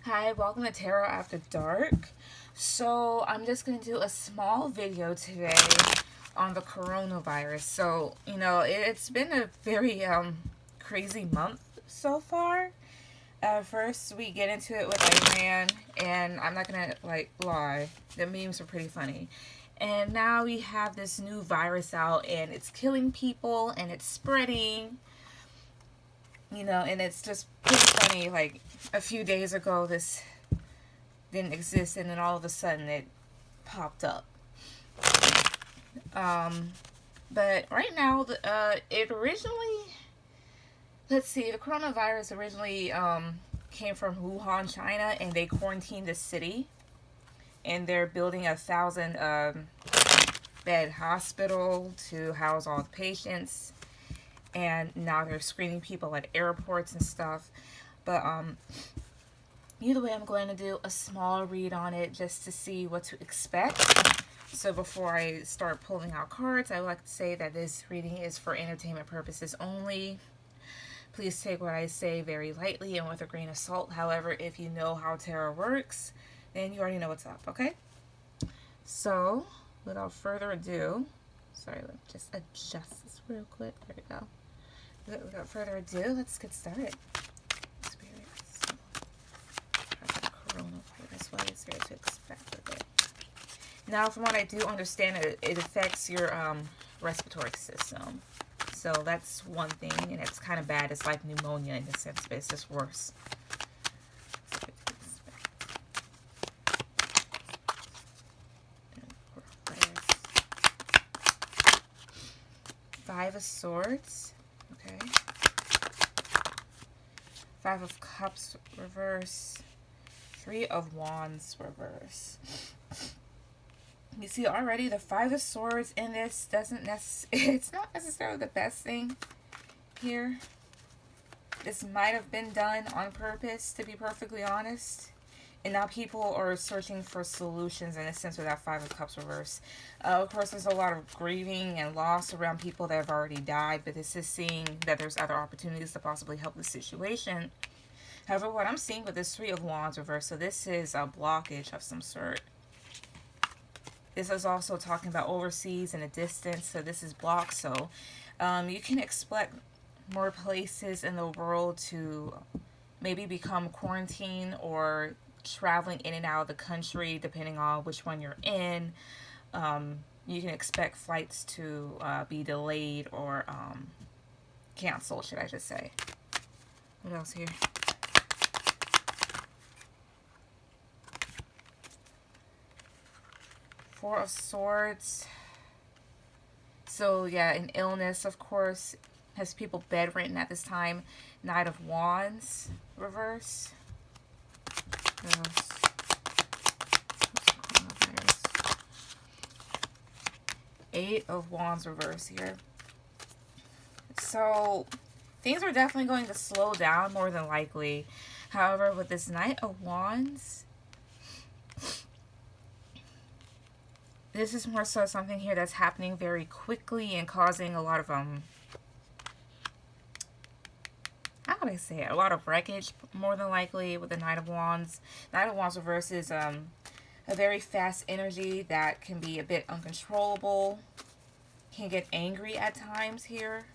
Hi, welcome to Tarot After Dark. So, I'm just going to do a small video today on the coronavirus. So, it's been a very crazy month so far. First, we get into it with Iran, and I'm not going to lie, the memes are pretty funny. And now we have this new virus out, and it's killing people, and it's spreading. And it's just pretty funny. Like a few days ago, this didn't exist, and then all of a sudden it popped up. But right now, it originally, let's see, the coronavirus originally came from Wuhan, China, and they quarantined the city, and they're building 1,000 bed hospital to house all the patients, and now they're screening people at airports and stuff. But either way, I'm going to do a small read on it just to see what to expect. So before I start pulling out cards, I would like to say that this reading is for entertainment purposes only. Please take what I say very lightly and with a grain of salt. However, if you know how tarot works, then you already know what's up, okay? So, without further ado, sorry, let me just adjust this real quick. There we go. Without further ado, let's get started. Spirits. Coronavirus. What is there to expect with it? Now, from what I do understand, it affects your respiratory system. So that's one thing, and it's kind of bad. It's like pneumonia in a sense, but it's just worse. Five of Swords. Okay. Five of Cups reverse. Three of Wands reverse. You see already the Five of Swords in this it's not necessarily the best thing here. This might have been done on purpose, to be perfectly honest. And now people are searching for solutions in a sense with that Five of Cups reverse. Of course, there's a lot of grieving and loss around people that have already died, but this is seeing that there's other opportunities to possibly help the situation. However, what I'm seeing with this Three of Wands reverse, so this is a blockage of some sort. This is also talking about overseas and a distance, so this is blocked. So you can expect more places in the world to maybe become quarantined or traveling in and out of the country, depending on which one you're in. You can expect flights to be delayed or canceled, should I just say. What else here? Four of Swords. So yeah, an illness, of course, has people bedridden at this time. Knight of Wands reverse. Eight of Wands reverse here. So things are definitely going to slow down more than likely. However, with this Knight of Wands, this is more so something here that's happening very quickly and causing a lot of, how would I say it? A lot of wreckage, more than likely, with the Knight of Wands. Knight of Wands reverse is a very fast energy that can be a bit uncontrollable, can get angry at times here.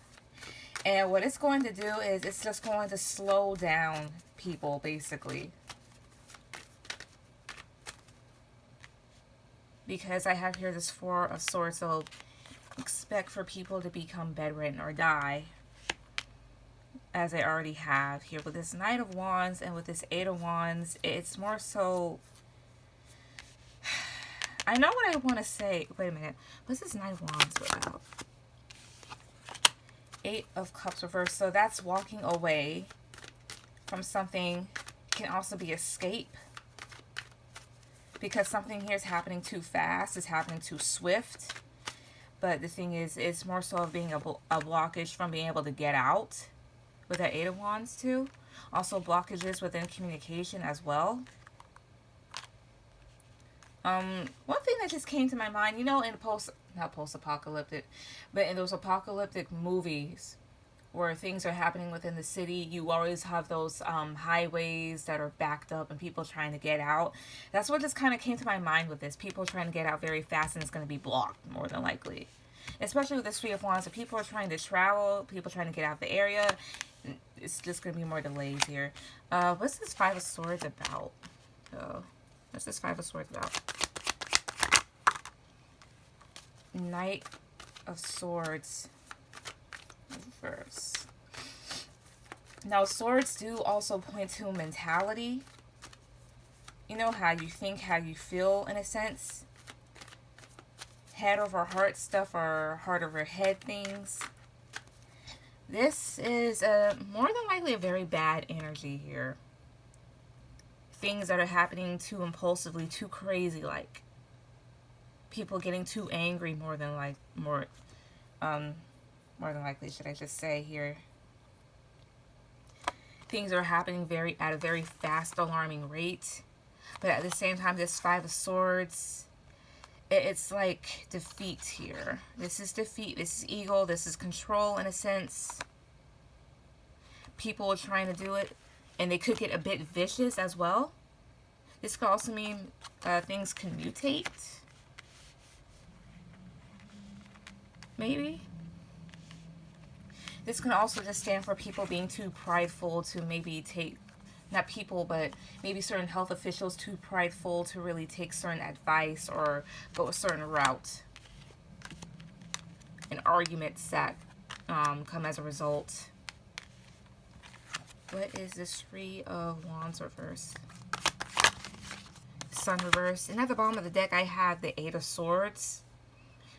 And what it's going to do is it's just going to slow down people, basically. Because I have here this Four of Swords, so expect for people to become bedridden or die, as they already have here. With this Knight of Wands and with this Eight of Wands, it's more so, I know what I want to say. Wait a minute. What's this Knight of Wands about? Eight of Cups reversed. So that's walking away from something. Can also be escape. Because something here is happening too fast. It's happening too swift. But the thing is, it's more so of being a blockage from being able to get out. With that Eight of Wands too. Also blockages within communication as well. One thing that just came to my mind, in not post-apocalyptic, but in those apocalyptic movies where things are happening within the city, you always have those highways that are backed up and people trying to get out. That's what just kind of came to my mind with this. People trying to get out very fast and it's going to be blocked more than likely. Especially with the Three of Wands. If people are trying to travel, people trying to get out of the area, it's just going to be more delays here. What's this Five of Swords about? What's this Five of Swords about? Knight of Swords. Reverse. Now, swords do also point to mentality. You know, how you think, how you feel, in a sense. Head over heart stuff, or heart over head things. This is more than likely a very bad energy here. Things that are happening too impulsively, too crazy, like people getting too angry more than likely, should I just say here. Things are happening at a very fast, alarming rate. But at the same time, this Five of Swords, it's like defeat here. This is defeat. This is ego. This is control, in a sense. People are trying to do it, and they could get a bit vicious as well. This could also mean things can mutate. Maybe. This can also just stand for people being too prideful to maybe take, not people, but maybe certain health officials too prideful to really take certain advice or go a certain route. And arguments that come as a result. What is this Three of Wands reverse? Sun reverse. And at the bottom of the deck, I have the Eight of Swords.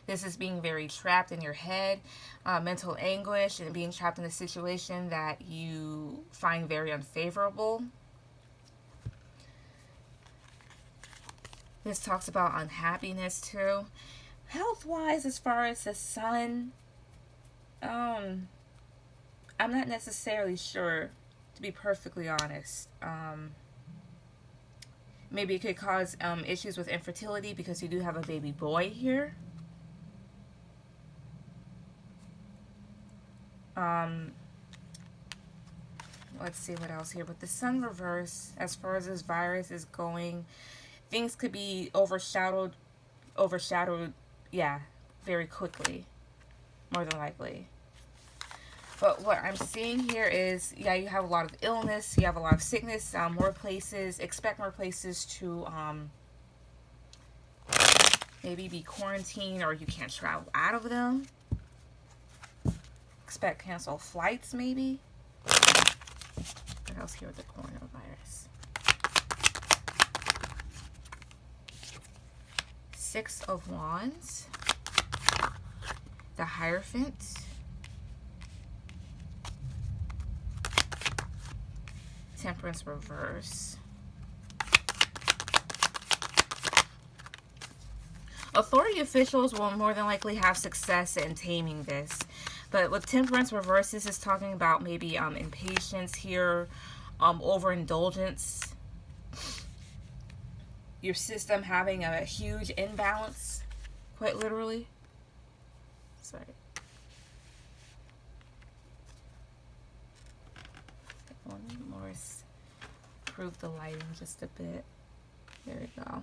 This is being very trapped in your head, mental anguish, and being trapped in a situation that you find very unfavorable. This talks about unhappiness too. Health-wise, as far as the Sun, I'm not necessarily sure, to be perfectly honest. Maybe it could cause issues with infertility because you do have a baby boy here. Let's see what else here. With the Sun reverse, as far as this virus is going, things could be overshadowed, yeah, very quickly, more than likely. But what I'm seeing here is, yeah, you have a lot of illness, you have a lot of sickness, more places, expect more places to maybe be quarantined, or you can't travel out of them. Expect cancel flights, maybe. What else here with the coronavirus? Six of Wands. The Hierophant. Temperance reverse. Authority officials will more than likely have success in taming this. But with Temperance reverse, this is talking about maybe impatience here, overindulgence. Your system having a huge imbalance, quite literally. Sorry. One more, improve the lighting just a bit. There we go.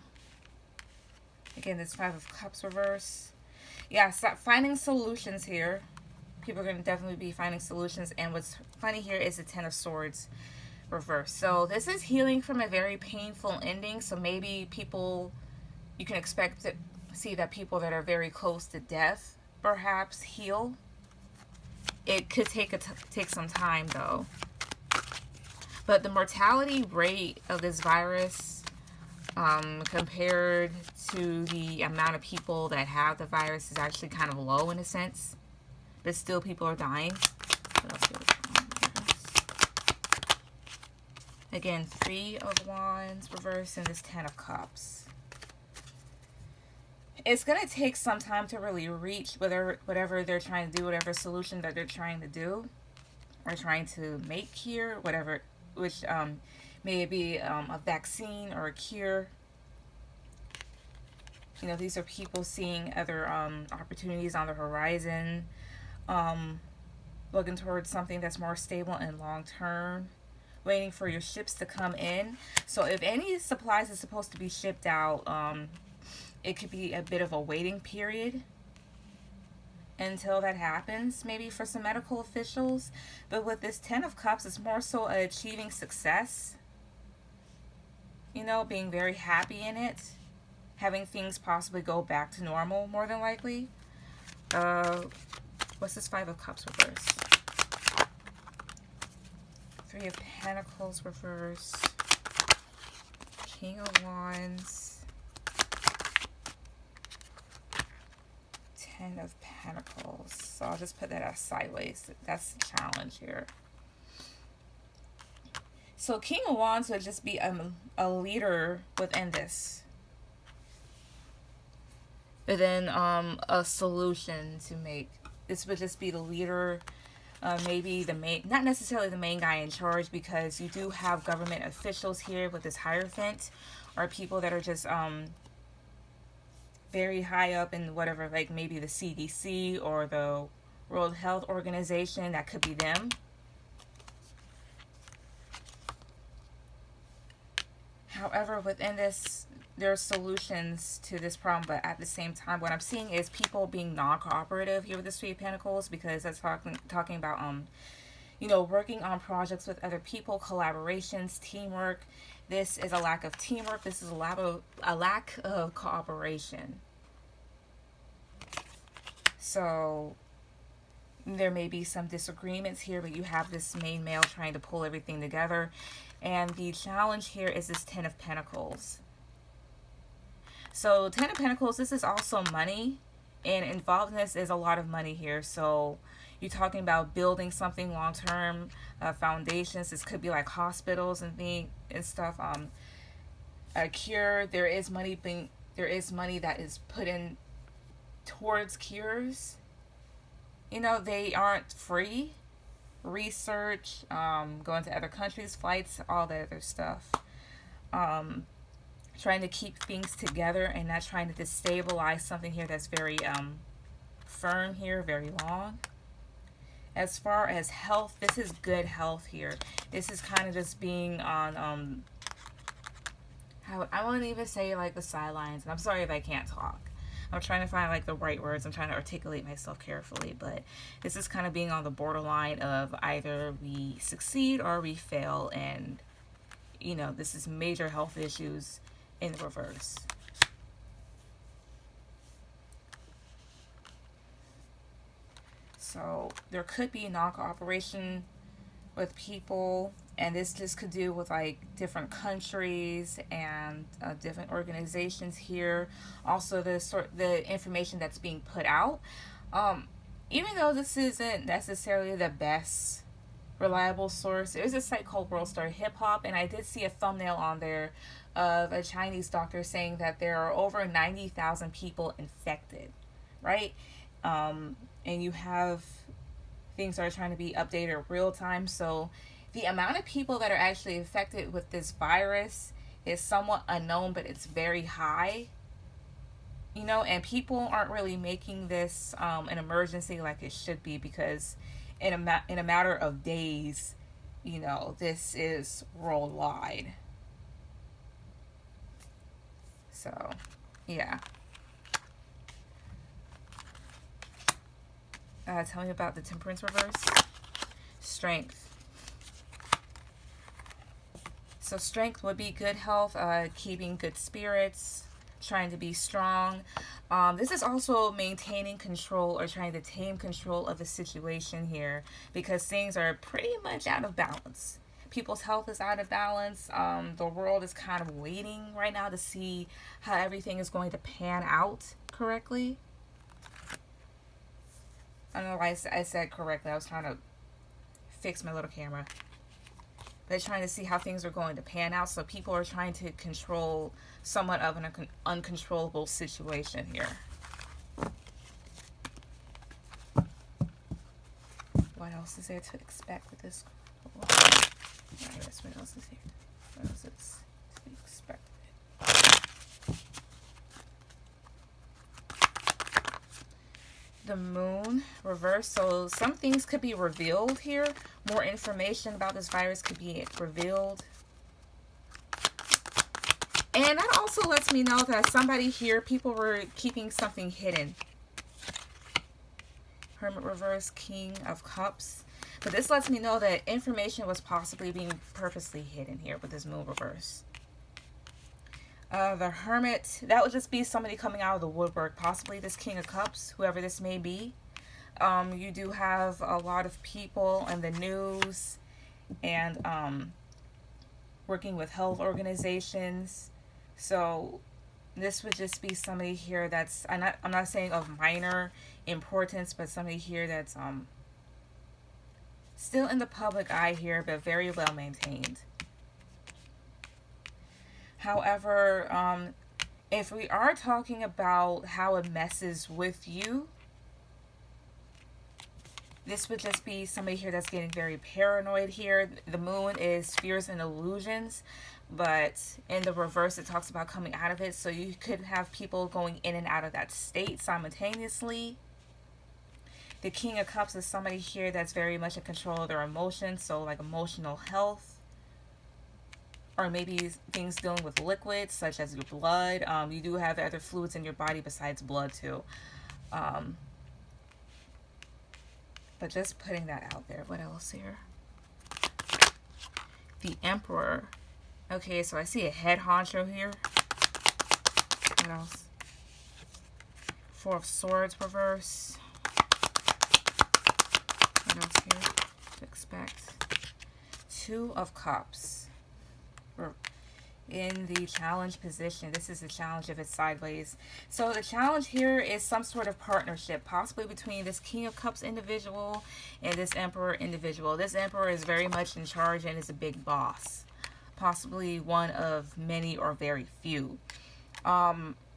Again, this Five of Cups reverse. Yeah, stop finding solutions here. People are going to definitely be finding solutions. And what's funny here is the Ten of Swords reverse. So this is healing from a very painful ending. So maybe people, you can expect to see that people that are very close to death perhaps heal. It could take some time though. But the mortality rate of this virus, compared to the amount of people that have the virus, is actually kind of low in a sense. But still people are dying. Again, Three of Wands reverse and this Ten of Cups. It's going to take some time to really reach whatever they're trying to do, whatever solution that they're trying to do or trying to make here, whatever, which may be a vaccine or a cure. You know, these are people seeing other opportunities on the horizon. looking towards something that's more stable and long term, waiting for your ships to come in. So if any supplies is supposed to be shipped out, it could be a bit of a waiting period until that happens, maybe for some medical officials. But with this 10 of Cups, it's more so achieving success, you know, being very happy in it, having things possibly go back to normal, more than likely. What's this 5 of Cups reverse? 3 of Pentacles reverse, King of Wands, 10 of Pentacles. So I'll just put that as sideways. That's the challenge here. So King of Wands would just be a leader within this. But then a solution to make. This would just be the leader, maybe the main, not necessarily the main guy in charge, because you do have government officials here with this Hierophant, or people that are just very high up in whatever, like maybe the CDC or the World Health Organization. That could be them. However, within this, there are solutions to this problem, but at the same time, what I'm seeing is people being non-cooperative here with the 3 of Pentacles, because that's talking about, you know, working on projects with other people, collaborations, teamwork. This is a lack of teamwork. This is a lack of cooperation. So there may be some disagreements here, but you have this main male trying to pull everything together. And the challenge here is this 10 of Pentacles. So 10 of Pentacles, this is also money, and involved in this is a lot of money here. So you're talking about building something long-term, foundations. This could be like hospitals and stuff. A cure. There is money that is put in towards cures. You know, they aren't free. Research, going to other countries, flights, all that other stuff. Trying to keep things together and not trying to destabilize something here that's very firm here, very long. As far as health, this is good health here. This is kind of just being on, I won't even say like the sidelines. And I'm sorry if I can't talk. I'm trying to find like the right words. I'm trying to articulate myself carefully, but this is kind of being on the borderline of either we succeed or we fail. And, you know, this is major health issues in reverse. So there could be non-cooperation with people, and this just could do with like different countries and different organizations here. Also the information that's being put out, even though this isn't necessarily the best reliable source, there's a site called World Star Hip Hop, and I did see a thumbnail on there of a Chinese doctor saying that there are over 90,000 people infected, right? And you have things that are trying to be updated real time. So the amount of people that are actually affected with this virus is somewhat unknown, but it's very high, you know, and people aren't really making this an emergency like it should be, because in a matter of days, you know, this is worldwide. So, yeah. Tell me about the Temperance reverse. Strength. So strength would be good health, keeping good spirits, trying to be strong. This is also maintaining control or trying to tame control of the situation here, because things are pretty much out of balance. People's health is out of balance. The world is kind of waiting right now to see how everything is going to pan out correctly. I don't know why I said correctly. I was trying to fix my little camera. They're trying to see how things are going to pan out. So people are trying to control somewhat of an uncontrollable situation here. What else is there to expect with this? What else is here? What else is to be expected? The the moon reverse. So some things could be revealed here. More information about this virus could be revealed. And that also lets me know that somebody here, people were keeping something hidden. Hermit reverse, King of Cups. But this lets me know that information was possibly being purposely hidden here with this moon reverse. The Hermit, that would just be somebody coming out of the woodwork, possibly this King of Cups, whoever this may be. You do have a lot of people in the news and working with health organizations. So this would just be somebody here that's, I'm not saying of minor importance, but somebody here that's still in the public eye here, but very well maintained. However, if we are talking about how it messes with you, this would just be somebody here that's getting very paranoid here. The moon is fears and illusions, but in the reverse, it talks about coming out of it. So you could have people going in and out of that state simultaneously. The King of Cups is somebody here that's very much in control of their emotions. So like emotional health. Or maybe things dealing with liquids, such as your blood. You do have other fluids in your body besides blood, too. But just putting that out there. What else here? The Emperor. Okay, so I see a head honcho here. What else? Four of Swords reverse. What else here to expect? Two of Cups. In the challenge position. This is the challenge if it's sideways. So the challenge here is some sort of partnership, possibly between this King of Cups individual and this Emperor individual. This Emperor is very much in charge and is a big boss, possibly one of many or very few.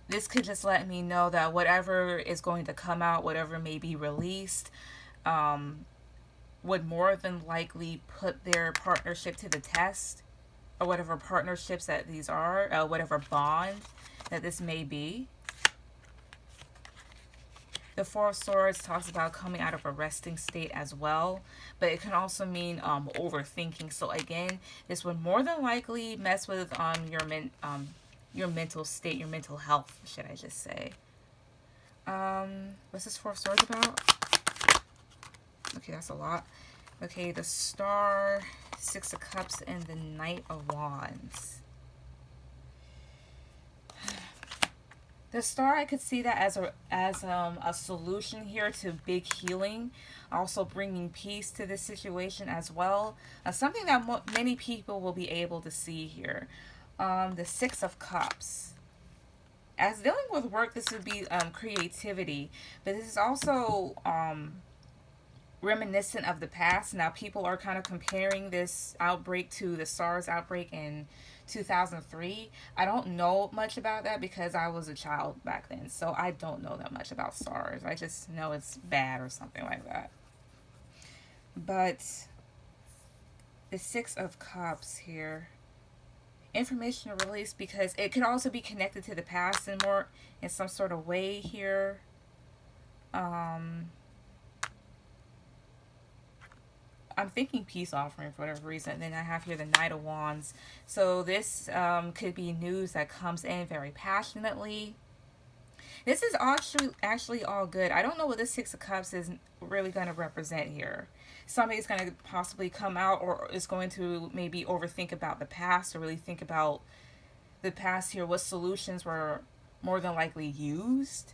This could just let me know that whatever is going to come out, whatever may be released, would more than likely put their partnership to the test. Or whatever partnerships that these are, whatever bond that this may be. The Four of Swords talks about coming out of a resting state as well, but it can also mean overthinking. So again, this would more than likely mess with your mental state, your mental health, should I just say. What's this Four of Swords about? Okay, that's a lot. Okay, the Star, Six of Cups, and the Knight of Wands. The Star, I could see that as a solution here to big healing, also bringing peace to this situation as well. Something that many people will be able to see here. The Six of Cups. As dealing with work, this would be creativity, but this is also reminiscent of the past. Now people are kind of comparing this outbreak to the SARS outbreak in 2003. I don't know much about that because I was a child back then, so I don't know that much about SARS. I just know it's bad or something like that. But the Six of Cups here, information released, because it could also be connected to the past and more in some sort of way here. I'm thinking peace offering for whatever reason. And then I have here the Knight of Wands. So this could be news that comes in very passionately. This is actually all good. I don't know what this Six of Cups is really going to represent here. Somebody's going to possibly come out or is going to maybe overthink about the past or really think about the past here. What solutions were more than likely used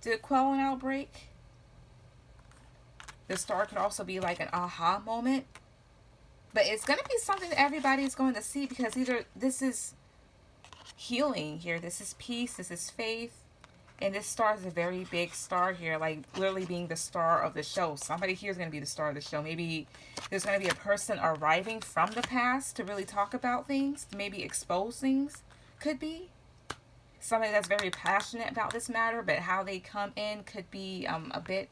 to quell an outbreak. The Star could also be like an aha moment. But it's going to be something that everybody's going to see, because either this is healing here, this is peace, this is faith. And this star is a very big star here, like literally being the star of the show. Somebody here is going to be the star of the show. Maybe there's going to be a person arriving from the past to really talk about things, to maybe expose things, could be. Somebody that's very passionate about this matter, but how they come in could be a bit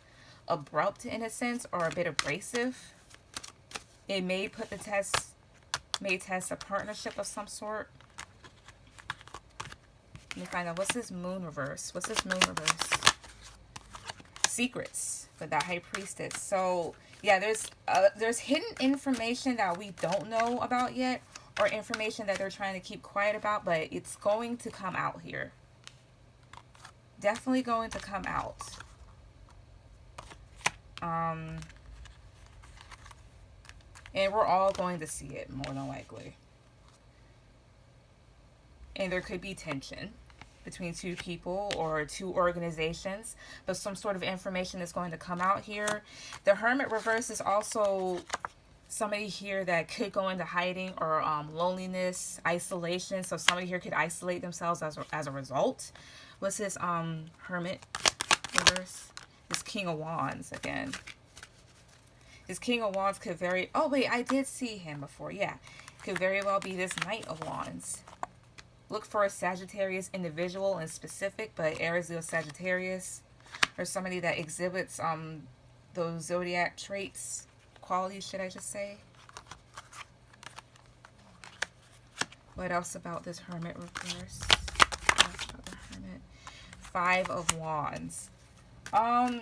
abrupt in a sense, or a bit abrasive. It may put the test, may test a partnership of some sort. Let me find out, what's this Moon reverse? What's this Moon reverse? secrets with that High Priestess. So yeah, there's hidden information that we don't know about yet, or information that they're trying to keep quiet about, but it's going to come out here. Definitely going to come out. And we're all going to see it, more than likely. And there could be tension between two people or two organizations, but some sort of information is going to come out here. The Hermit reverse is also somebody here that could go into hiding or loneliness, isolation. So somebody here could isolate themselves as a result. What's this Hermit reverse? This King of Wands again. This King of Wands could very... Oh, wait, I did see him before. Yeah. Could very well be this Knight of Wands. Look for a Sagittarius individual in specific, but Aries, Leo, Sagittarius. Or somebody that exhibits those zodiac traits. Qualities, should I just say. What else about this Hermit reverse? What else about the Hermit? Five of Wands.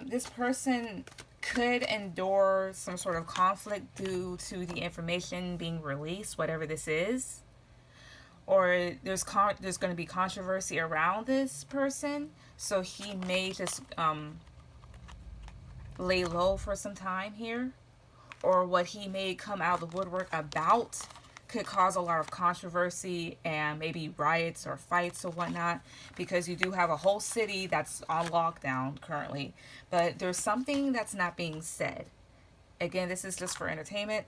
This person could endure some sort of conflict due to the information being released, whatever this is. Or there's going to be controversy around this person, so he may just lay low for some time here. Or what he may come out of the woodwork about could cause a lot of controversy and maybe riots or fights or whatnot, because you do have a whole city that's on lockdown currently, but there's something that's not being said. Again, this is just for entertainment.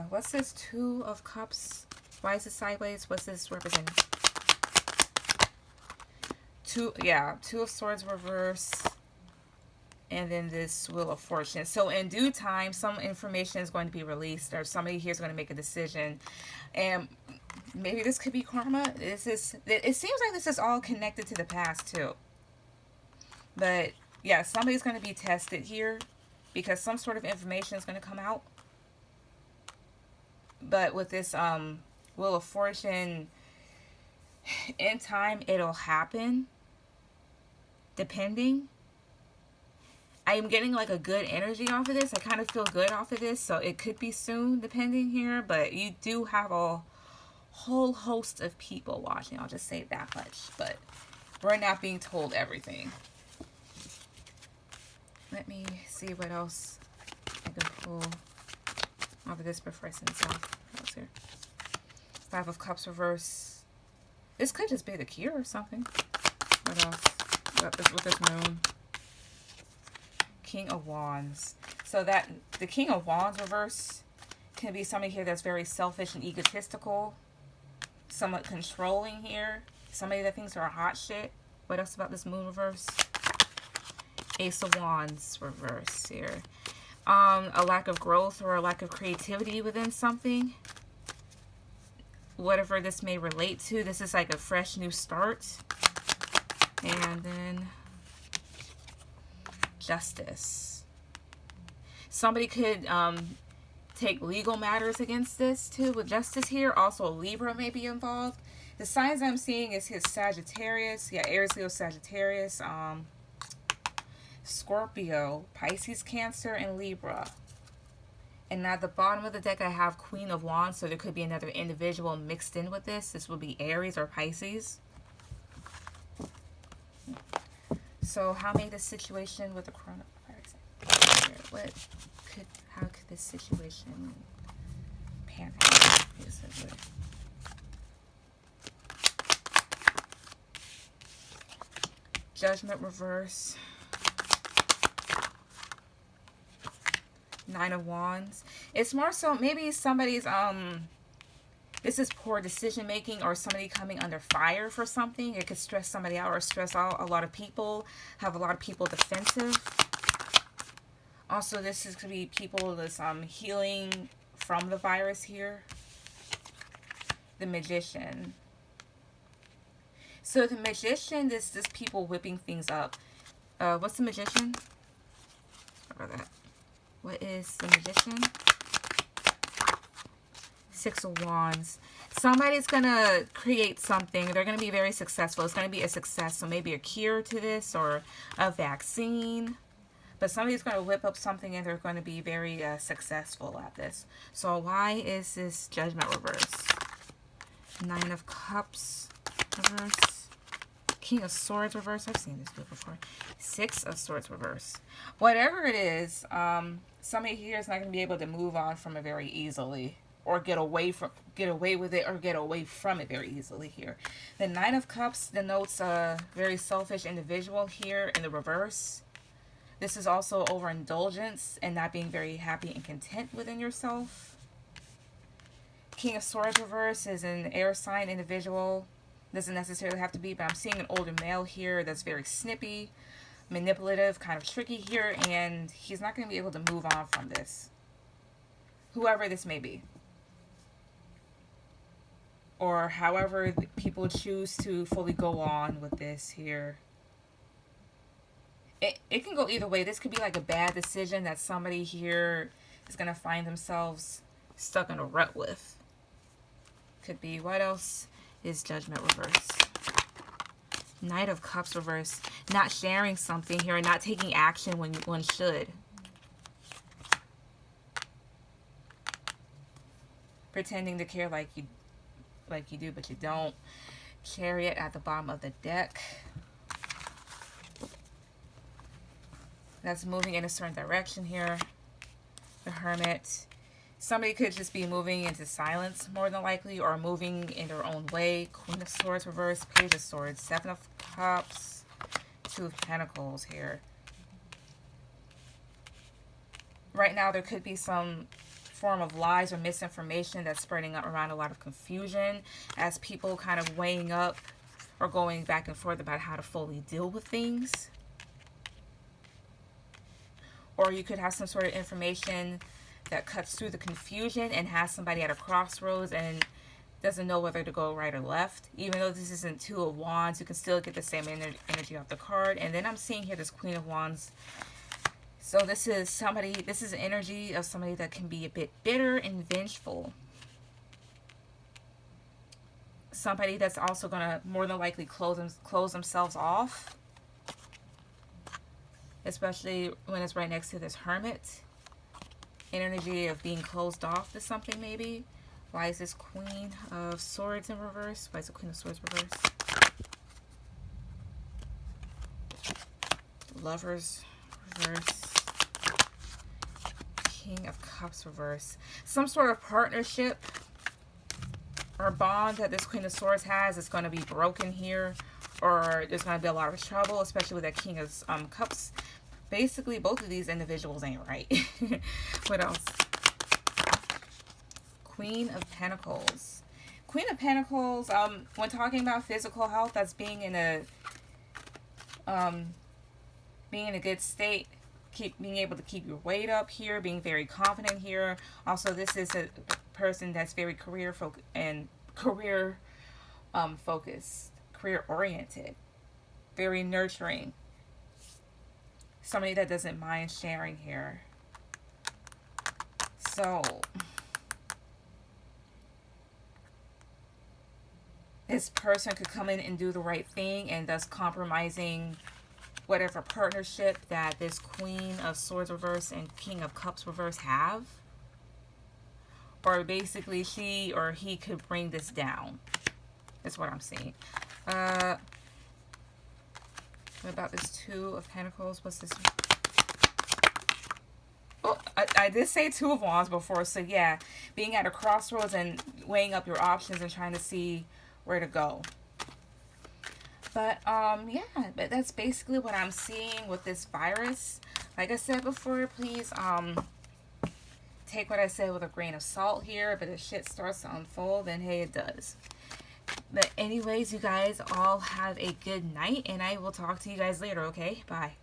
What's this Two of Cups? Why is it sideways? What's this representing? Two of Swords reverse. And then this Wheel of Fortune. So in due time, some information is going to be released, or somebody here is going to make a decision. And maybe this could be karma. It seems like this is all connected to the past too. But yeah, somebody's going to be tested here because some sort of information is going to come out. But with this Wheel of Fortune, in time it'll happen, depending. I am getting like a good energy off of this. I kind of feel good off of this, so it could be soon, depending here. But you do have a whole host of people watching. I'll just say that much. But we're not being told everything. Let me see what else I can pull off of this before I send this off. What else here? Five of Cups reverse. This could just be the cure or something. What else? With this moon. King of Wands. So that the King of Wands reverse can be somebody here that's very selfish and egotistical, somewhat controlling here, somebody that thinks they're a hot shit. What else about this moon reverse? Ace of Wands reverse here. A lack of growth or a lack of creativity within something, whatever this may relate to. This is like a fresh new start. And then Justice. Somebody could take legal matters against this too with Justice here. Also Libra may be involved. The signs I'm seeing is his Sagittarius. Yeah, Aries, Leo, Sagittarius. Scorpio, Pisces, Cancer, and Libra. And at the bottom of the deck I have Queen of Wands, so there could be another individual mixed in with this. This would be Aries or Pisces. So how may this situation with the coronavirus, how could this situation pan out, basically? Judgment reverse. Nine of Wands. It's more so maybe somebody's this is poor decision making, or somebody coming under fire for something. It could stress somebody out or stress out a lot of people, have a lot of people defensive. Also, this is could be people that's healing from the virus here. The Magician. So the Magician, this people whipping things up. What's the Magician? What about that? What is the Magician? Six of Wands. Somebody's going to create something. They're going to be very successful. It's going to be a success. So maybe a cure to this or a vaccine. But somebody's going to whip up something and they're going to be very successful at this. So why is this Judgment reverse? Nine of Cups reverse. King of Swords reverse. I've seen this before. Six of Swords reverse. Whatever it is, somebody here is not going to be able to move on from it very easily. Or get away with it, or get away from it very easily here. The Nine of Cups denotes a very selfish individual here in the reverse. This is also overindulgence and not being very happy and content within yourself. King of Swords reverse is an air sign individual. Doesn't necessarily have to be, but I'm seeing an older male here that's very snippy, manipulative, kind of tricky here, and he's not going to be able to move on from this. Whoever this may be. Or however people choose to fully go on with this here. It can go either way. This could be like a bad decision that somebody here is going to find themselves stuck in a rut with. Could be. What else is Judgment reverse? Knight of Cups reverse. Not sharing something here, not taking action when one should. Pretending to care like you do, but you don't. Chariot at the bottom of the deck. That's moving in a certain direction here. The Hermit. Somebody could just be moving into silence more than likely, or moving in their own way. Queen of Swords reverse. Page of Swords. Seven of Cups. Two of Pentacles here. Right now there could be some form of lies or misinformation that's spreading around, a lot of confusion as people kind of weighing up or going back and forth about how to fully deal with things. Or you could have some sort of information that cuts through the confusion and has somebody at a crossroads and doesn't know whether to go right or left. Even though this isn't Two of Wands, you can still get the same energy off the card. And then I'm seeing here this Queen of Wands. So this is somebody, this is energy of somebody that can be a bit bitter and vengeful. Somebody that's also going to more than likely close themselves off. Especially when it's right next to this Hermit. Energy of being closed off to something maybe. Why is this Queen of Swords in reverse? Why is the Queen of Swords reverse? Lovers reverse. King of Cups reverse. Some sort of partnership or bond that this Queen of Swords has is going to be broken here. Or there's going to be a lot of trouble, especially with that King of Cups. Basically, both of these individuals ain't right. What else? Queen of Pentacles. Queen of Pentacles, when talking about physical health, that's being in a good state, being able to keep your weight up here, being very confident here. Also, this is a person that's very career focused, career oriented, very nurturing. Somebody that doesn't mind sharing here. So this person could come in and do the right thing, and thus compromising whatever partnership that this Queen of Swords reverse and King of Cups reverse have. Or basically she or he could bring this down. That's what I'm seeing. What about this Two of Pentacles? What's this? Oh, I did say Two of Wands before. So yeah, being at a crossroads and weighing up your options and trying to see where to go. But yeah, but that's basically what I'm seeing with this virus. Like I said before, please take what I said with a grain of salt here. But if shit starts to unfold, then hey, it does. But anyways, you guys all have a good night, and I will talk to you guys later, okay? Bye.